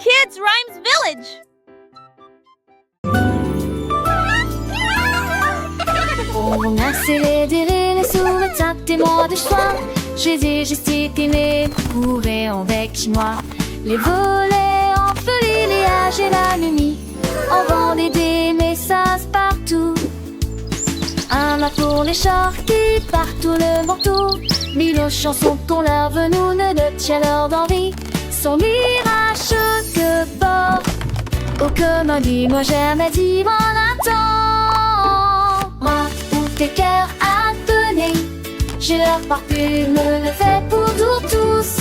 Kids Rhymes Village! On a célébré les sous-métiers des mois de juin. Jésus, gesticule, courait avec moi. Les volets en feu, les âges et la nuit. On vendait des messages partout. Un mât pour les chars qui partout le manteau. Mille chansons qu'on leur venou ne le tient leur d'envie. Son mirage que porte. Oh, comme dit, moi jamais dit, mon attend. Moi, tous tes cœurs à donner. J'ai leur parfume, le fait pour tous.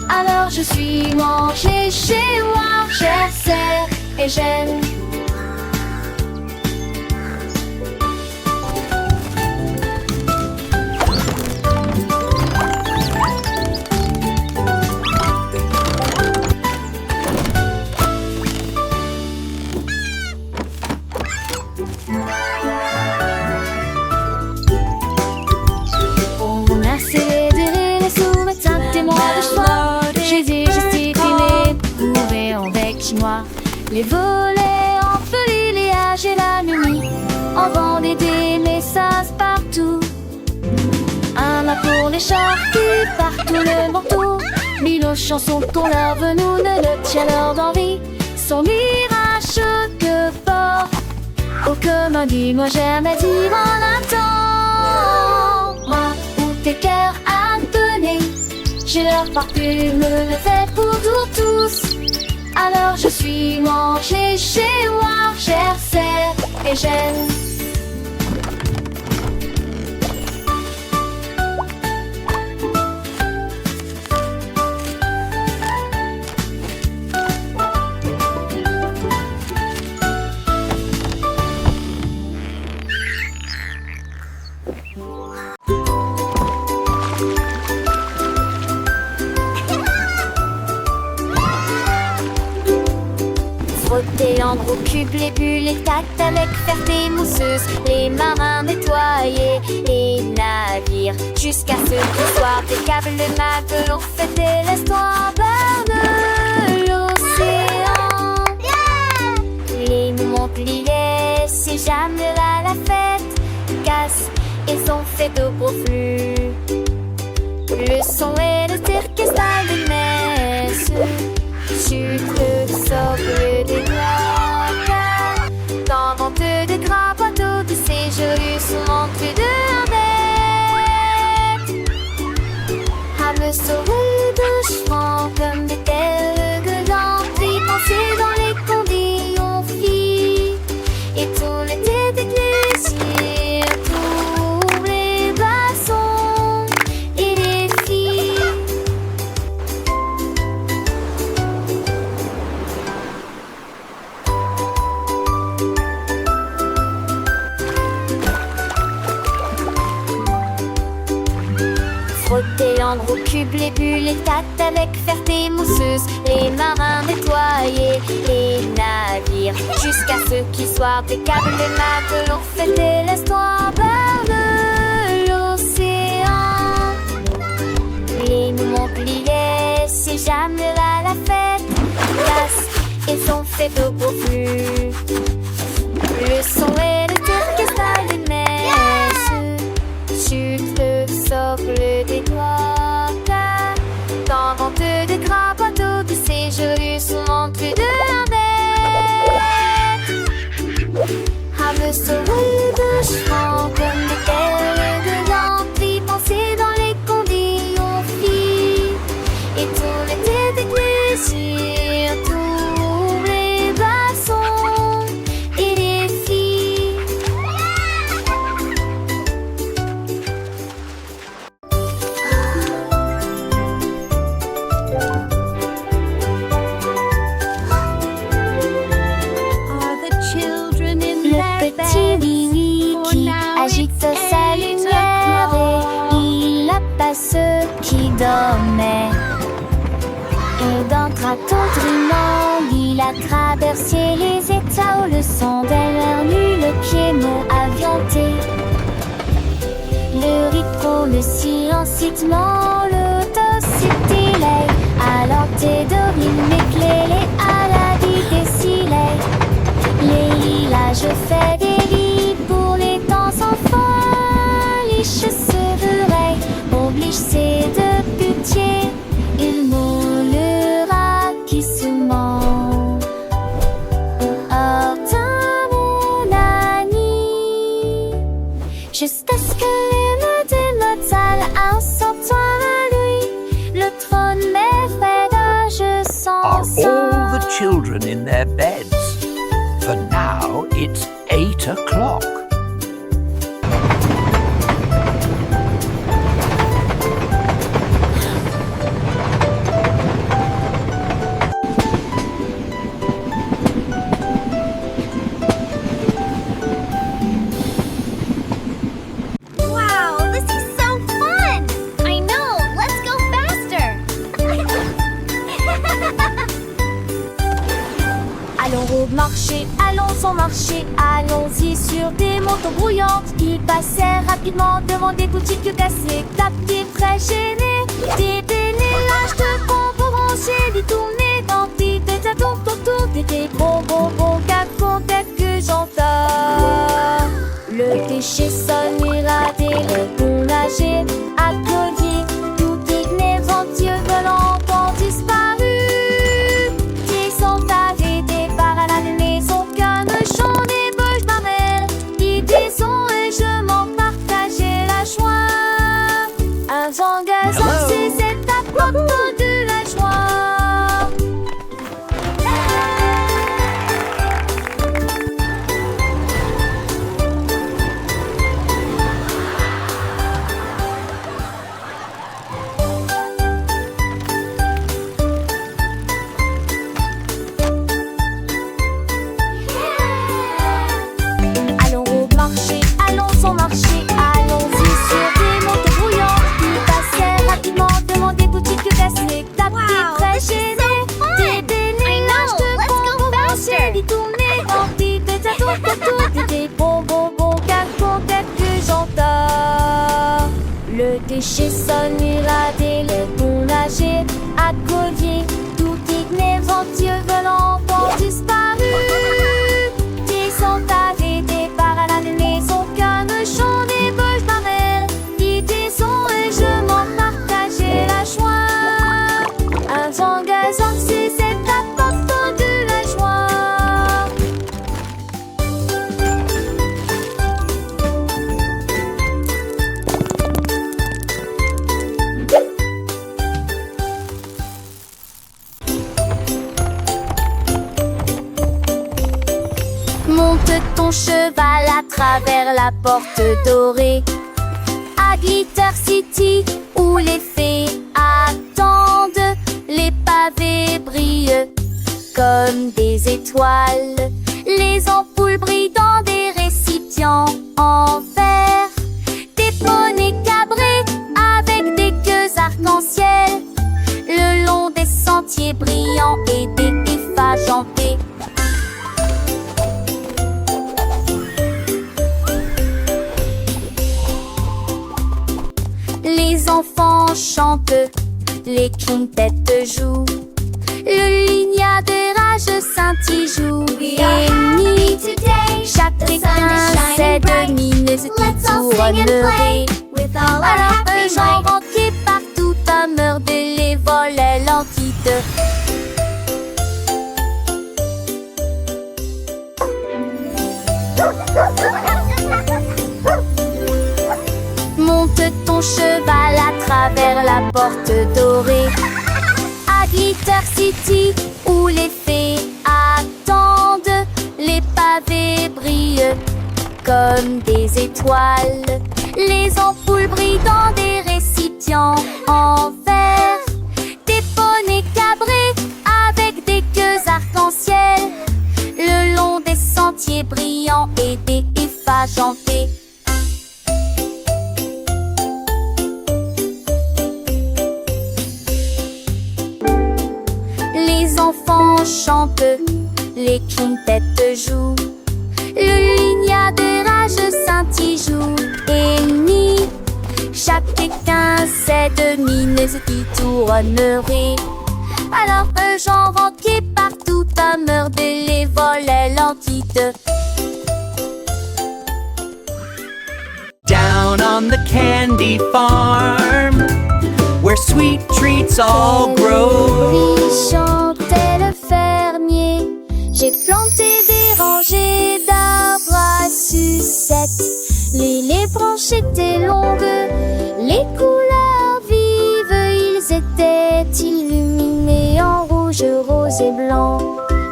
Alors je suis mangée chez moi, chère sœur, et j'aime. On a célébré les sous-métiers des mois de juin. Jésus, gesticule, courait avec moi. Les volets en feu, les âges et la nuit. On vendait des messages partout. Un mât pour les chars qui partout le manteau. Mille chansons qu'on leur venou ne le tient leur d'envie. Son mirage que porte. Oh, comme dit, moi jamais dit, mon attend. Moi, tous tes cœurs à donner. J'ai leur parfume, le fait pour tous. Alors je suis mangée chez moi, chère sœur, et j'aime. Frotter l'endroit au cube, les bulles, les tactes avec ferté mousseuse. Les marins nettoyaient les navires jusqu'à ce qu'au soir des câbles, le matelot fêtait l'histoire de l'océan. Les Montpellier, si jamais à la fête casse, ils ont fait de gros flux. Le son et le orchestre de messe. Sucre, socle, des noix, dans vente de gras bateaux de séjour, souvent plus de 1 mètre. À me sauver de chevaux comme des terres gueulantes, puis penser dans les conditions filles. Et tout l'été des plaisirs, tous les glaçons et les filles. Frotter l'endroit au cube, les bulles, les tactes avec ferté mousseuse. Les marins nettoyaient les navires jusqu'à ce qu'il soit des câbles, le matelot fêtait l'histoire de l'océan. Les Montpellier, si jamais à la fête casse, ils ont fait de beaux flux. Le son et le orchestre de messe. Sucre, socle, des noix, dans vente de gras bateaux de séjour, souvent plus de 1 mètre. À me sauver de chevaux comme des terres gueulantes, puis penser dans les conditions filles. Et tout l'été des plaisirs, tous les glaçons et les filles. Are the children in Le their petit beds? Willy For qui now agite it's sa 8 lumière o'clock. et il appelle ceux qui dormaient. Et d'un traton trinant, il a traversé les états où le sang derrière lui, le pied-mot avianté. Le rythme, le silencitement, l'autocité, alors t'es de rythme éclairé à Je fais des lits pour les temps sans folie. Je serai oblige, c'est de pitié. Il moulera qui se ment. Ordin mon ami, jusqu'à ce que les mains de notre salle un sortant à lui. Le trône m'est fait d'âge Are sans all the children in their beds? For now it's 8 o'clock. Wow, this is so fun! I know, let's go faster! Allons au marché, allons au marché, allons-y sur des motos brouillantes. Ils passèrent rapidement devant des boutiques cassées, tapis très gênés. Des bénélages de bonbons rangés, des tournées d'anti, des ados autour des bonbons qu'à quelques j'entends. Le péché sonnera dès le bon nager, à collier, tout digné en Dieu volant ont disparu. Ils sont arrêtés par la maison qu'un chant des bœufs d'Amel. Ils disons et je m'en partageais la joie. Un vent gazant, c'est à propos de la joie. Allons au marché, allons au marché, allons-y sur des motos brouillantes. Ils passèrent rapidement devant des boutiques cassées, tapis Wow, très this is gênés. so fun. Des bénélages I know, de let's go bonbons faster. rangés, des tournées d'anti, des ados autour des bonbons qu'à quelques j'entends. Le déchet sonnera dès le bon nager, à collier, tout digné vent Dieu volant ont disparu. Ils sont arrêtés par la maison qu'un chant des bœufs d'Amel. Ils disons et je m'en partageais la joie. Un vent gazant, c'est à propos de la joie. Monte ton cheval à travers la porte dorée à Glitter City où les fées attendent. Les pavés brillent comme des étoiles. Les ampoules brillent dans des récipients en verre. Des poneys cabrés avec des queues arc-en-ciel le long des sentiers brillants et des effages en paix. Les enfants chantent, les quintettes jouent, le lignard de rage scintille joue. Et ni chacun sait de mineuse qui tournerait. Alors un genre entier partout à meurt de les volets l'entite. Monte ton cheval à travers la porte dorée à Glitter City où les fées attendent. Les pavés brillent comme des étoiles. Les ampoules brillent dans des récipients en verre. Des poneys cabrés avec des queues arc-en-ciel le long des sentiers brillants et des effages en paix. Les enfants chantent, les quintettes jouent, le lignard de rage scintille joue. Et ni chacun sait de mineuse qui tournerait. Alors un genre entier partout à meurt de les volets l'entite. down on the candy farm, where sweet treats all grow. Oui, chantait le fermier. J'ai planté des rangées d'arbres à sucettes. Les branches étaient longues, les couleurs vives, ils étaient illuminés en rouge, rose et blanc.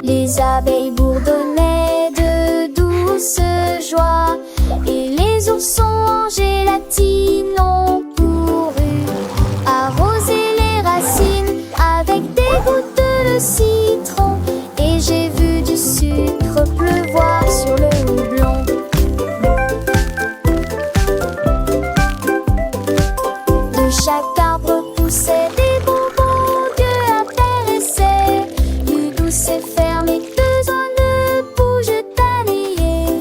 Les abeilles bourdonnaient de douce joie, et les oursons en gélatine ont couru arroser les racines avec des gouttes de citron. Et j'ai vu du sucre pleuvoir sur le houblon. De chaque arbre poussaient des bonbons Dieu intéressés. Du douce et fermé, besoin de bouge d'année.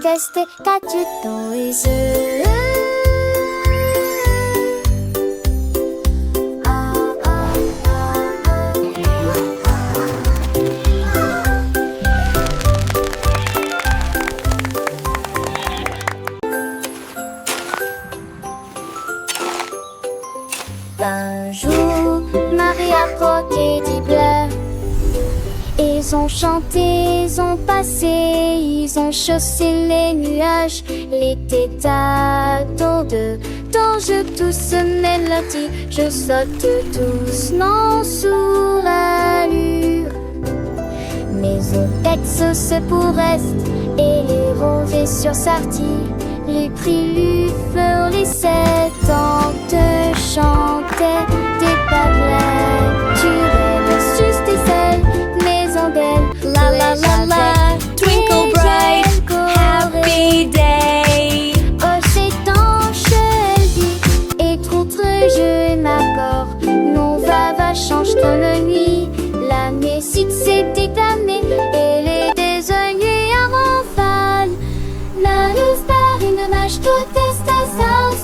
Qu'est-ce que tu dans les yeux? Un jour, Marie a croqué des pleurs. Ils ont chanté, ils ont passé, ils ont chaussé les nuages. L'été tâton de d'ange douce mélodie. Je saute doucement sous l'allure. Mes ex se pour est et les rosées sur Sarty. Les prix fleurs, les 7 ans te chantaient des paglettes. Tu rêves juste des ailes, maison d'elle. La la la la, twinkle bright, happy day. Oh, c'est tanche, elle dit, et contre je m'accorde. Non, va, change comme la nuit. La musique s'est déclamée, et les désoignés à rafale. La luz une mâche toute espèce,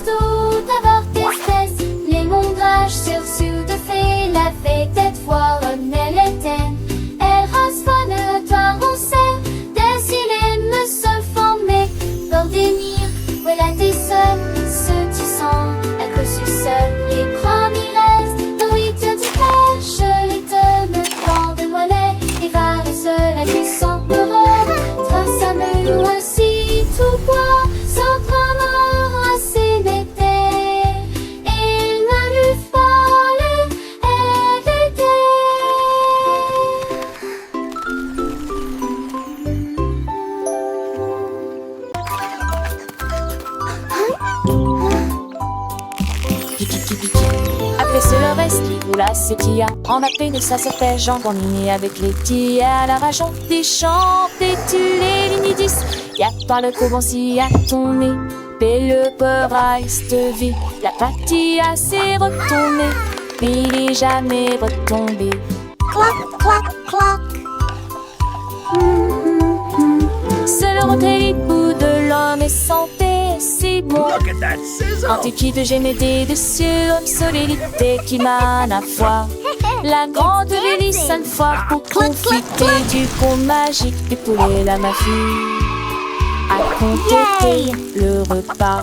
tout d'avoir d'espèce. Les mondrages sur de fait, la fête cette fois elle était. Elle rasphone, toi on sait, des îles me se former. Pour dénir, voilà tes seuls, ceux tu sens, la que je suis seul. Les premiers restent, dans les tiens du pêche, les te me prend de mollet. Les vares seuls, la cuisson de robe, trace à me aussi tout bois. Sans tremor assez d'été, il ne lui fallait éviter. Après cela reste, là c'est Tia. En appel de sa serpège, j'en ligne avec les Tia. À la rajon des champs, des tuiles et l'inidis. Y'a par le couvancier à ton nez, le peur de vie. La partie s'est retournée, il est jamais retombé. Clock, clock, clock. Seul le retrait bout de l'homme est santé, c'est bon. Look at that sizzle! Antiquité, j'ai m'aider dessus, obsolélité qui m'a à foi. La grande hélice une fois pour profiter du conte magique des poulets, la mafie à compléter le repas.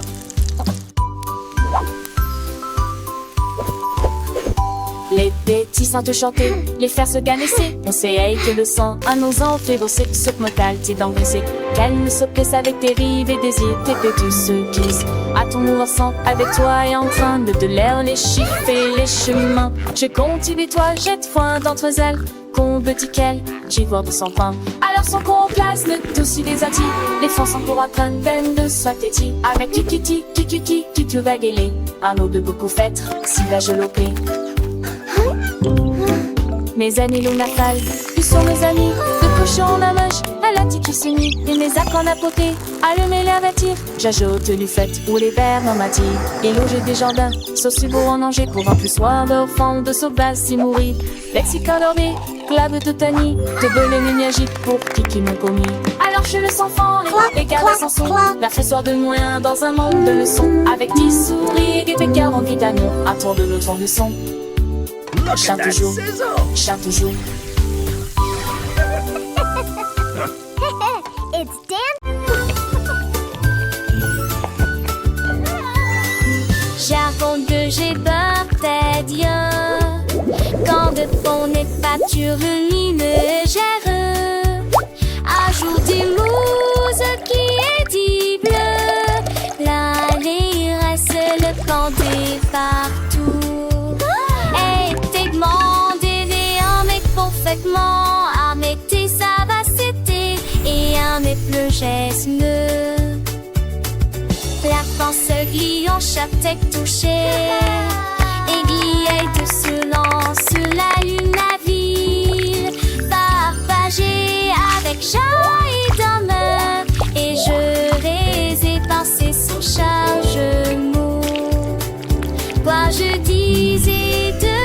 Les petits sentent chanter, les fers se ganesser. On sait que le sang à nos enfants fait bosser ce mortal, t'es d'engraisser. Qu'elle ne se plaise avec tes rives et désirs, tes tous se glissent. À ton mouvement avec toi et en train de l'air, les chiffres et les chemins. Je continue toi, jette foin dans tes ailes. Combe qu'elle, j'y vois de son pain. Alors son qu'on place le dessus des attis. Les fonds sont pour apprendre peine de soit téti. Avec kikiti, tu vas guéler. Un eau de beaucoup fêtre, si va je l'opé. Mes amis l'onafal, plus sont mes amis. De cochon la mâche, à la tiki s'unit. Et mes accords à poter, allumer l'air bâtir. J'ajoute du fait ou les verres dans ma tire. Et loger des jardins, sauce beau en danger. Pour un plus soir d'enfant de sauvage si mourir. Lexicoloré, clave de tani. De belé nuagique pour qui m'ont commis. Alors je le sens fort, les gars sans son. La soir de moins dans un monde de leçons. Avec 10 souris et des 40 vitamines. Attends de le ton du son. Look at that sizzle! Chante toujours. It's Dan. J'avance que j'ai peur des dieux. Quand de fond n'est pas lumineux, ajoute des mousses qui est dit bleu. L'année reste le planter partout. Et t'es demandé un mec parfaitement avec tes savacités et un mec le geste. La pensée glie en chaque tête touchée. Aiguille de silence sur la lune, la ville partagée avec joie et d'honneur. Et je les ai pensés sans charge mot. Quoi je disais de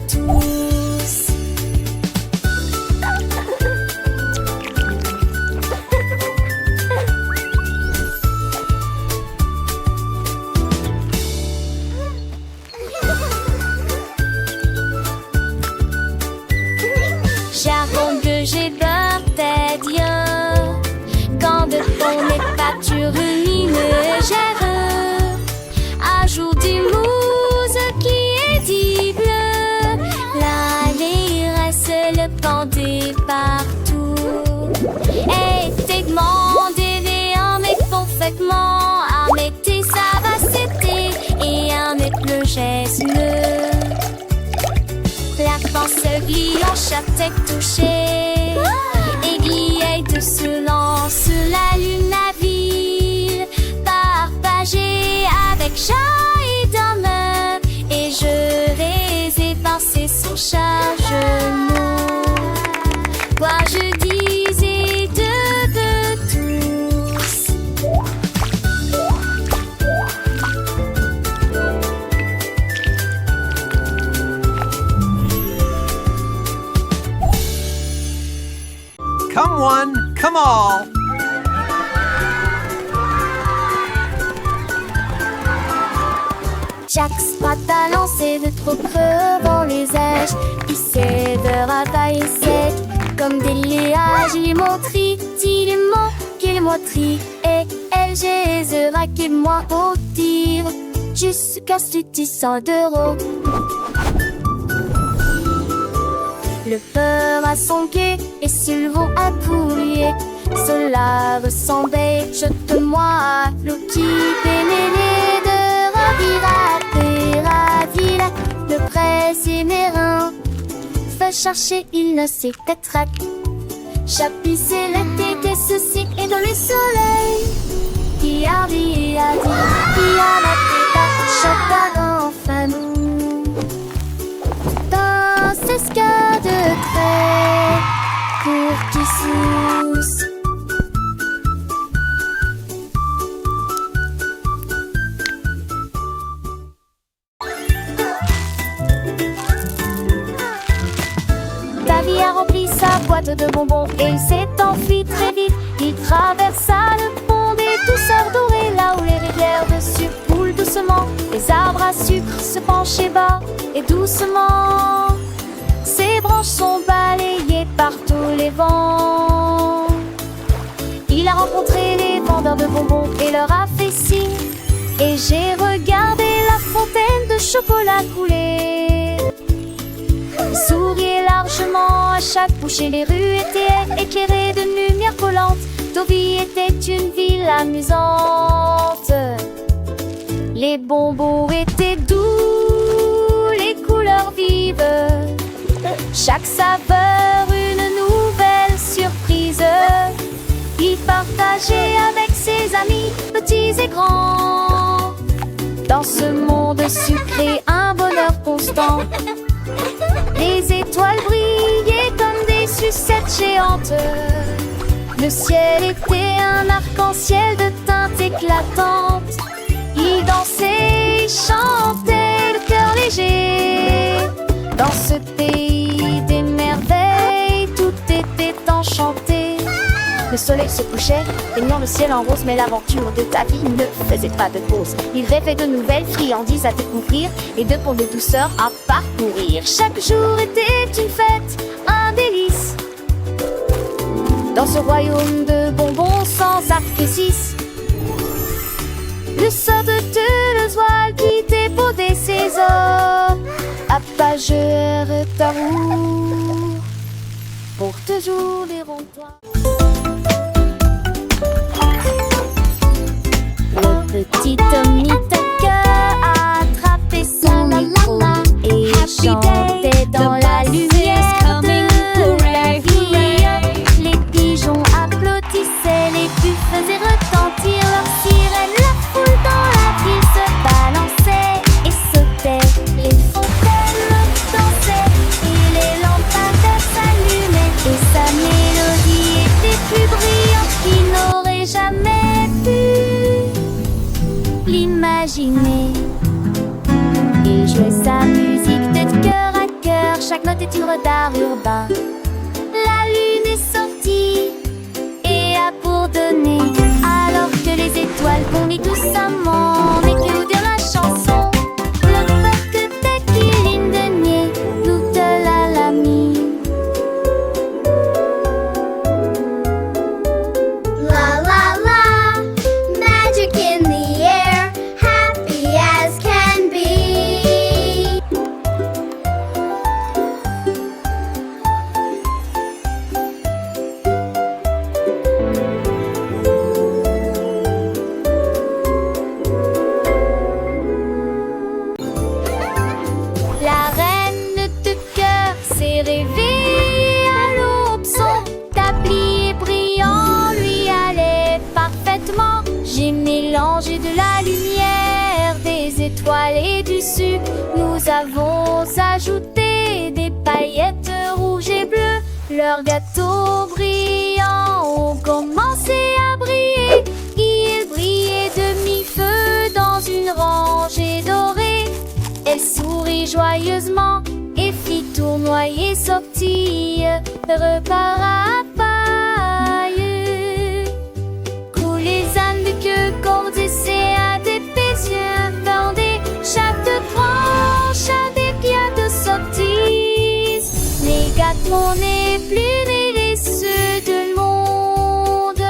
tous. J'avoue que j'ai peur des dieux. Quand de fond n'est pas lumineux, ajoute des mousses qui est dit bleu. L'année reste le pendé partout. Et t'es demandé un mec parfaitement avec tes savacités et un mec le geste. La pensée glie en chaque tête touchée. Aiguille de silence sur la lune, la ville partagée avec joie et d'honneur. Et je les ai pensés sans charge mot. Quoi je disais de tous. Come one, come all. Chaque spot à lancer de trop creux dans les aiges. Pisser de ravaille sec comme des liages. Il montrit, il qu'il montrit. Et elle, j'ai raqué moi au tir. Jusqu'à ce 100 d'euros. Le peur a son quai et s'ils vont à poulier. Cela ressemblait, jette-moi à l'eau qui pénérait de ravira, le presse et mérin. Fait chercher, il ne sait qu'être. Chapissé l'été, que ceci est dans le soleil. Qui a dit, qui a la tête, chocolat en famille. Dans ce ska de trait, pour qui sousse. Davy a rempli sa boîte de bonbons et il s'est enfui très vite. Il traversa le pont des douceurs dorées, là où les rivières de sucre coulent doucement. Les arbres à sucre se penchaient bas et doucement. Ses branches sont balayées par tous les vents. Il a rencontré les vendeurs de bonbons et leur a fait signe. Et j'ai regardé la fontaine de chocolat couler. Il souriait largement à chaque bouchée. Les rues étaient éclairées de lumière collante. Deauville était une ville amusante. Les bonbons étaient doux, les couleurs vives. Chaque saveur une nouvelle surprise. Il partageait avec ses amis, petits et grands. Dans ce monde sucré, un bonheur constant. Les étoiles brillaient comme des sucettes géantes. Le ciel était un arc-en-ciel de teintes éclatantes. Il dansait, il chantait, le cœur léger. Dans ce pays des merveilles, tout était enchanté. Le soleil se couchait, baignant le ciel en rose. Mais l'aventure de ta vie ne faisait pas de pause. Il rêvait de nouvelles friandises à découvrir et de ponts de douceur à parcourir. Chaque jour était une fête, un délice. Dans ce royaume de bonbons sans sacrifice, le sort de Teuse voile qui dépodait ses os, apageur tarou, pour toujours les ronds-points. Le petit Tommy Tucker a attrapé son micro et chantait dans la lumière de la vie. Les pigeons applaudissaient, les buts faisaient retentir leurs sirènes. La foule dans la ville se balançait et sautait. Les fontaines dansaient et les lampadaires s'allumaient. Et sa mélodie était plus brillante qu'il n'aurait jamais pu l'imaginer. Il jouait sa musique de cœur à cœur, chaque note est une d'art urbain. La lune est sortie et a pour donner, alors que les étoiles vomit doucement, mais que nous dire la chanson. Le fait que dès qu'il de nier, nous de l'ami. La la la, magic in the air, happy as can be. La reine de cœur s'est réveillée à l'aube. Son tablier brillant lui allait parfaitement. J'ai mélangé de la lumière, des étoiles et du sucre. Nous avons ajouté des paillettes rouges et bleues. Leurs gâteaux brillants ont commencé à briller. Ils brillaient de mi-feu dans une rangée dorée. Elle sourit joyeusement et fit tournoyer sortie, repart à paille. Coulent les ânes de queue, cordes et à des yeux bordés. Chaque branche a des pieds de sortie. Les gâteaux n'est plus mais les ceux de monde.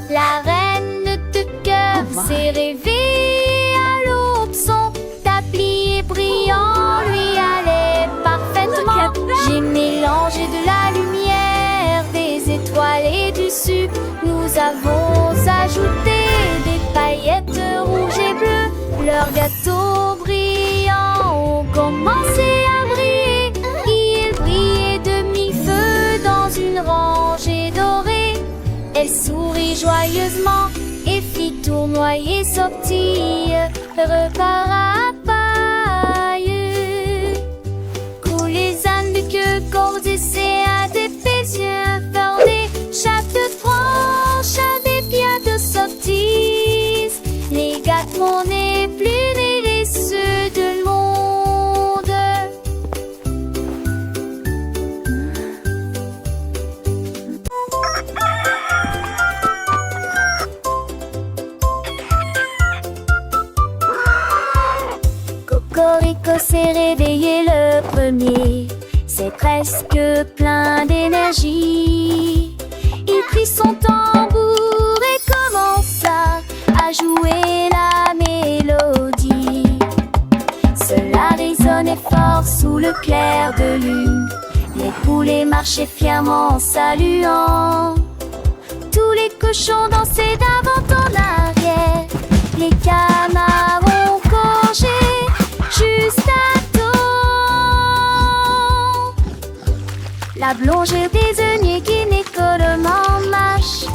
La reine de cœur s'est réveillée à l'aube. Son tablier brillant lui allait parfaitement. J'ai mélangé de la lumière, des étoiles et du sucre. Nous avons ajouté des paillettes rouges et bleues. Leurs gâteaux brillants ont commencé à briller. Ils brillaient de mi-feu dans une rangée dorée. Elle sourit joyeusement et fit tournoyer sortie, repart à paille. Coulent les ânes de queue, cordes et à des yeux bordés. Chaque branche a des pieds de sortie. Les gâteaux n'est plus mais les ceux de monde. Cocorico s'est réveillé le premier, c'est presque plein d'énergie. Il prit son tambour et commença à jouer la mélodie. Cela résonnait fort sous le clair de lune. Les poulets marchaient fièrement en saluant. Tous les cochons dansaient d'avant en arrière. Les canards ont gorgé juste à temps. La blongère des œillets qui n'écolement marche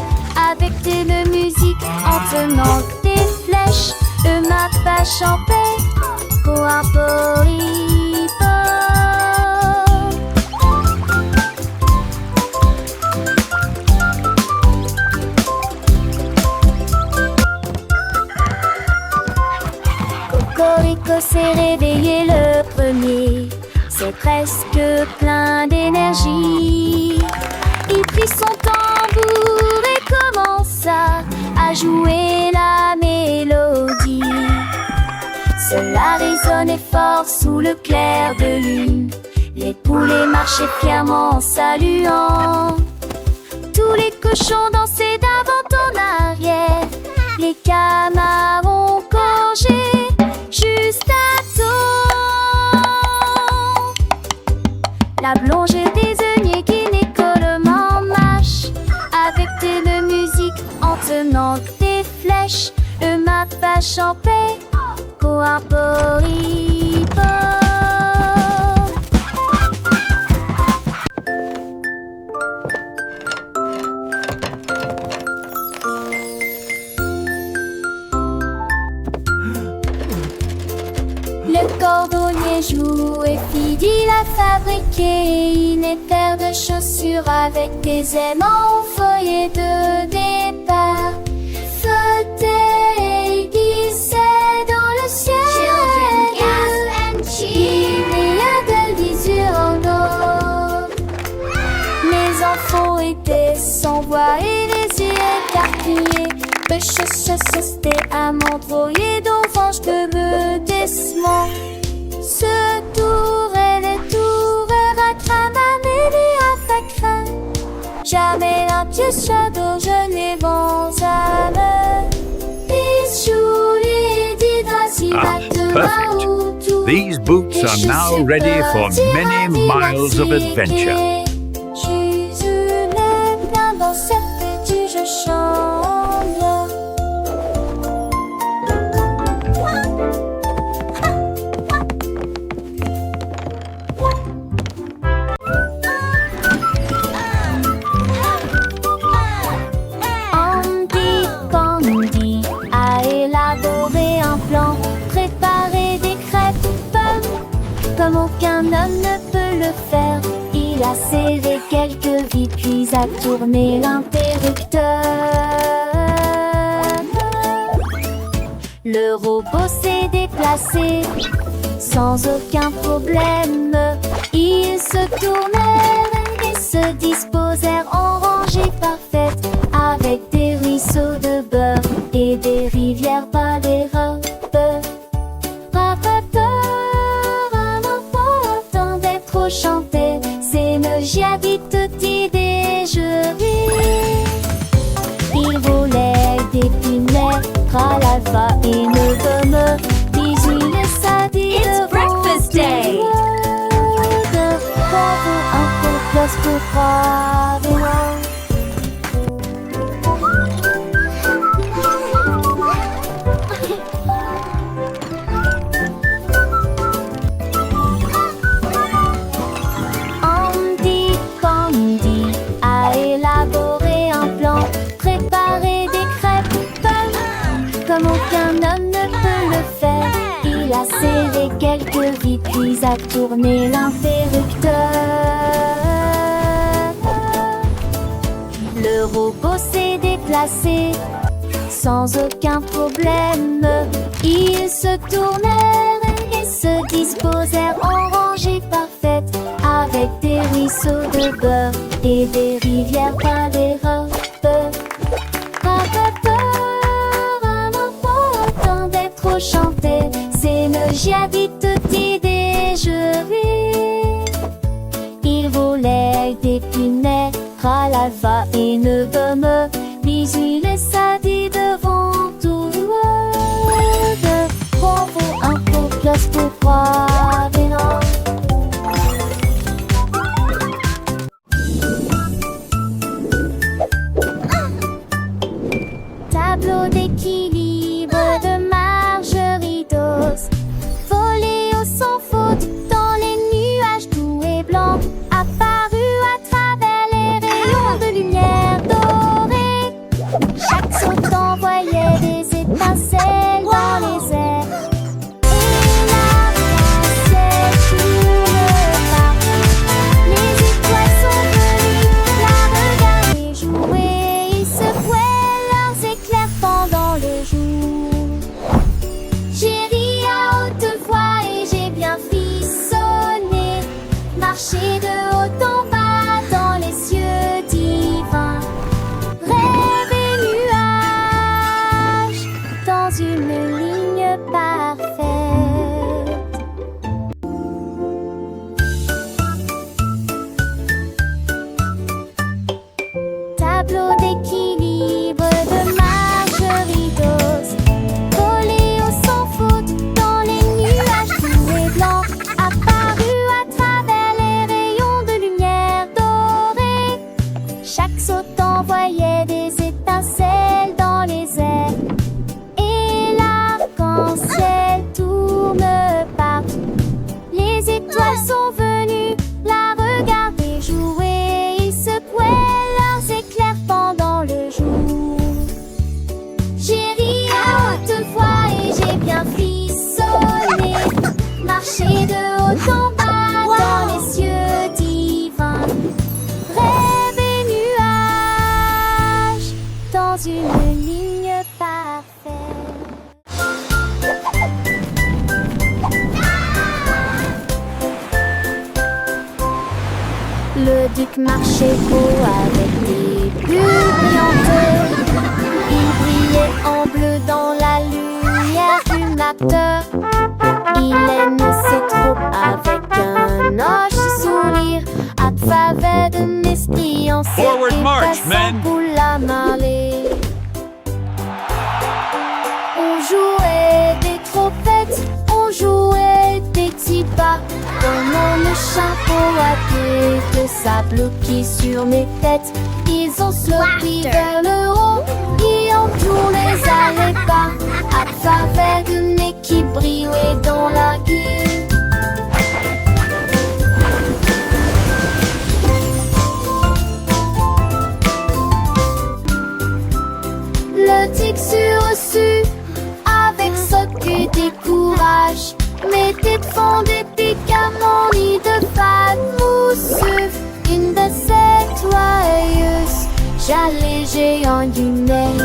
avec de musique en tenant des flèches. Eux ma pas chantait pour un poripo. Cocorico s'est réveillé le premier, c'est presque plein d'énergie. Il prit son tambour et commença à jouer la mélodie. Cela sonnait fort sous le clair de lune. Les poulets marchaient fièrement en saluant. Tous les cochons dansaient d'avant en arrière. Les canards ont gorgé juste à temps. La blonde désignait qui l'écolement marche avec de musique en tenant des flèches. Le mapache en paix, coarporipo. Le cordonnier jouait, fit-il à fabriquer une paire de chaussures avec des aimants au feuillet de départ. Flottaient, glissaient dans le ciel. Children gasp and cheer. Il y a de l'usure en eau. Les enfants étaient sans voix et les yeux écarquillés. C'était à m'envoyer d'orange de redescend. Ce tour et les tours à cramaner à facrin. Jamais un pied shadow, je les vents à me. Perfect. These boots are now ready for many miles of adventure. Dans cette petite je chante. Andy Candy a élaboré un plan, préparé des crêpes pommes comme aucun homme ne peut le faire. Il a serré quelques vis puis a tourné l'interrupteur. Le robot s'est déplacé sans aucun problème. Ils se tournèrent et se disposèrent en rangée parfaite, avec des ruisseaux de beurre et des rivières par les robes. Un enfant attendait trop chanter, c'est le giabit tutti déjeuner. Il volait des punaises, l'alpha et le gomme, bisous le sadi. It's breakfast day. Un peu plus pour braver. Andy Candy a élaboré un plan, préparé des crêpes pommes comme aucun homme ne peut le faire. Il a serré quelques vis puis a tourné l'interrupteur. Le robot s'est déplacé sans aucun problème. Ils se tournèrent et se disposèrent en rangée parfaite, avec des ruisseaux de beurre et des rivières par les robes. Un enfant attendait trop chanter, c'est le giabit tutti déjeuner. Il volait des punaises, l'alpha et ne gomme, bisous le sadi devant tout le monde. Bravo, un peu plus pour braver. Tableau d'équilibre de Marjorie Dawes, volé au sans faute dans les nuages doux et blancs, apparu à travers les rayons de lumière dorée. Chaque saut envoyait des étincelles dans les airs, et la princesse tableau d'équilibre de Marjorie Dawes. Voler au sans faute dans les nuages tout et blancs, apparu à travers les rayons de lumière dorée. Chaque saut envoyait des étincelles dans les airs, et l'arc-en-ciel tourne partout. Les étoiles sont venues la regarder jouer. Ils secouaient leurs éclairs pendant le jour. J'ai ri à haute voix et j'ai bien frissonné. Marché de haut en bas dans les cieux divins. Rêve et nuages dans une ligne parfaite. Le duc marchait haut avec des bulles brillantes. Il brillait en bleu dans la lumière du matin. Il aime ses troupes avec un hoche sourire, à faveur de l'esprit en Forward et march, passant men. pour la marlée. On jouait des trompettes, on jouait des petits pas. Comment le chapeau à queue de sable qui sur mes têtes. Ils ont sauté vers le haut et on les allait pas. À travers de nez qui brillait dans la gueule. Le tic sur-reçu avec ce que des courage, mettait de fond des pics à mon nid de fade mousseux. Une de ces joyeuses, j'allais géant du nez.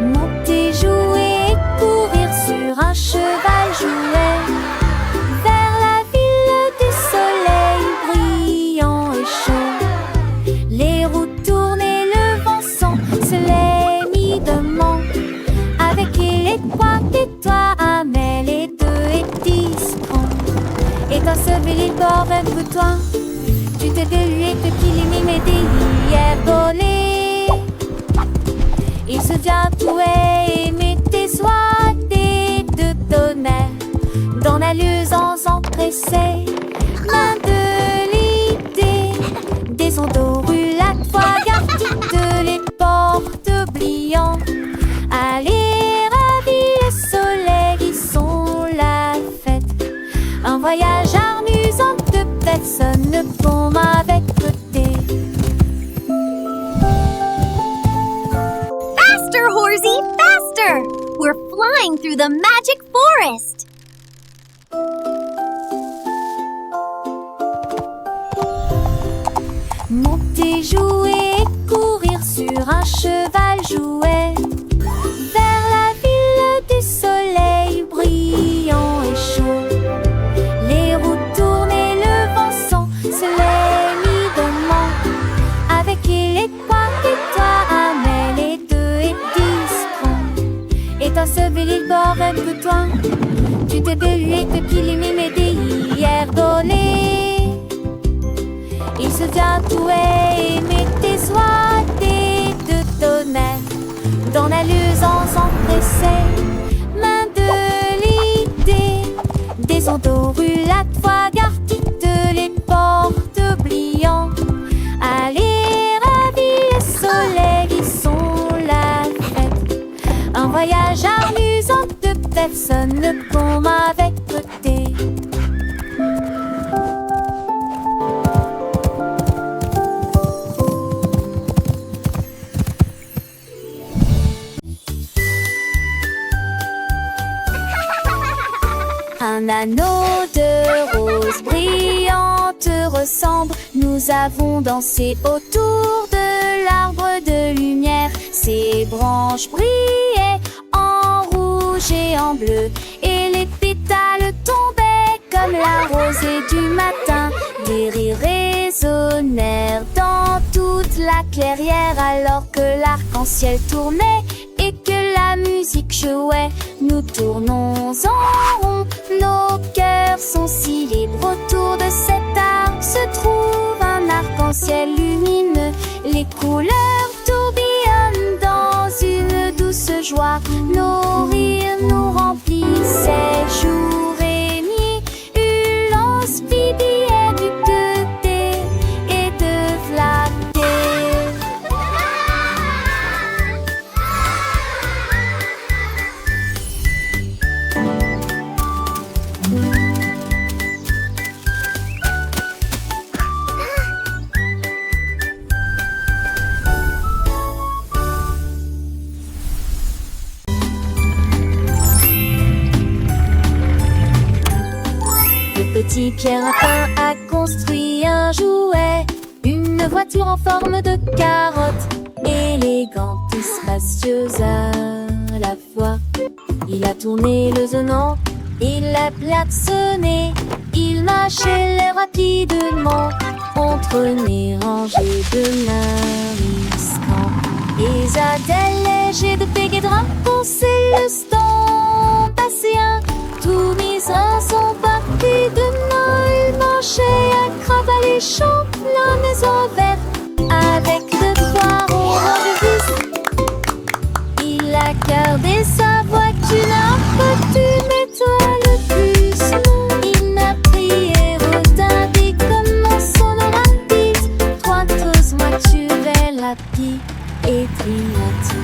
Monter, jouer, courir sur un cheval jouet vers la ville du soleil brillant et chaud. Les roues tournaient, le vent se les mit de mont. Avec les trois tais-toi, mais les deux et 10 francs. Et dans ce bel bord un bouton, tu te déluais que qu'il est mimé hier volé. Il se tatouait et mettait soit des deux tonnerres dans la luisance empressée. Main de l'idée, des ondes aux rues-lattes, de les portes oubliant. Allez, ravis le soleil, ils sont la fête. Un voyage amusant de personne comme avec côté. Faster, Horsey, faster! We're flying through the magic forest. Monter, jouer, courir sur un cheval jouet vers la ville du soleil brillant et chaud. Les roues tournaient, le vent se les mit de mont. Avec les trois tais-toi, mais les deux et 10 francs. Et dans ce bel bord un bouton, tu te déluais que qu'il est mimé hier volé. Il se tatouait et mettait soit des deux tonnerres dans la luisance empressée. Main de l'idée, des ondes aux rues-lattes, de les portes oubliant. Allez, ravis le soleil, ils sont la fête. Un voyage amusant de personne comme avec côté. Un anneau de rose brillante ressemble. Nous avons dansé autour de l'arbre de lumière. Ses branches brillaient en rouge et en bleu, et les pétales tombaient comme la rosée du matin. Des rires résonnaient clairière alors que l'arc-en-ciel tournait et que la musique jouait. Nous tournons en rond, nos cœurs sont si libres. Autour de cet arbre se trouve un arc-en-ciel lumineux. Les couleurs tourbillonnent dans une douce joie. Nos rires nous remplissaient jour et nuit. Ulance, Bibi et du thé et de flatter. Le petit Pierre Lapin a construit un jouet, une voiture en forme de carotte, élégante et spacieuse à la fois. Il a tourné le zonant, il l'a klaxonné, il marchait rapidement entre les rangées de mariscants. Et Zadel léger de peg et de drap pensait le stand passéen. Tout mis en son parti de Noël marchait à crabe les champs, la maison verte avec de poireaux de vis. Il a gardé sa voiture, n'a pas dû mettre le plus. Il n'a pris et retardé comme son rapide. Trois trousses voiturelles rapides et trinati.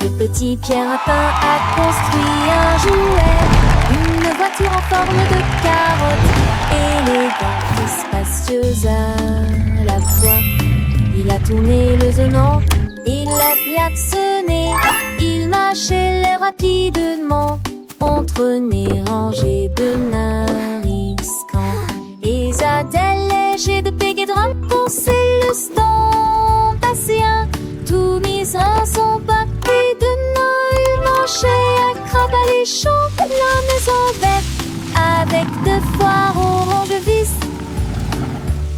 Le petit Pierre Lapin a construit un jouet, une voiture en forme de carotte, élégante et spacieuse à la fois. Il a tourné le zonant, il l'a klaxonné, il marchait rapidement entre les rangées de mariscants. Et Zadel léger de peg et de drap pensait le stand passéen. Tout mis en son paquet de Noël marchait à crabe les champs, la maison verte avec de poireaux de vis.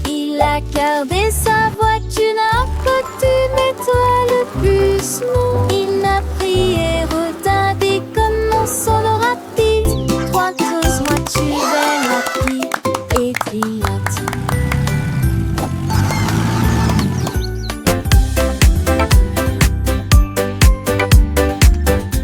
Il a gardé sa voiture, n'a pas dû mettre le plus. Non, il n'a pris et retardé comme mon son rapide. Trois trousses voitures rapides